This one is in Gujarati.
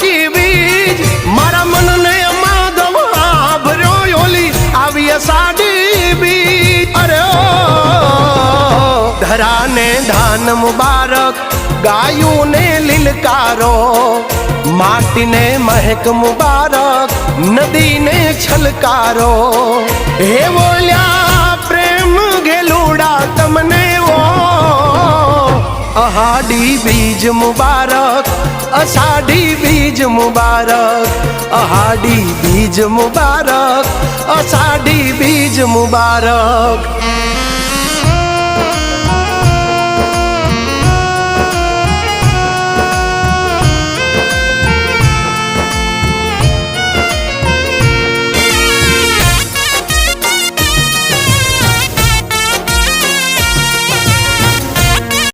સાચી બીજ મારા મનને માધવ આભર્યો ઓલી આવી અષાઢી બીજ અરે ઓ ધરાને ધાન મુબારક ગાયું ને લીલકારો માટીને મહેક મુબારક નદીને છલકારો હે બોલ્યા પ્રેમ ઘેલુડા તમને ઓ અષાઢી બીજ મુબારક અષાઢી બીજ મુબારક અષાઢી બીજ મુબારક અષાઢી બીજ મુબારક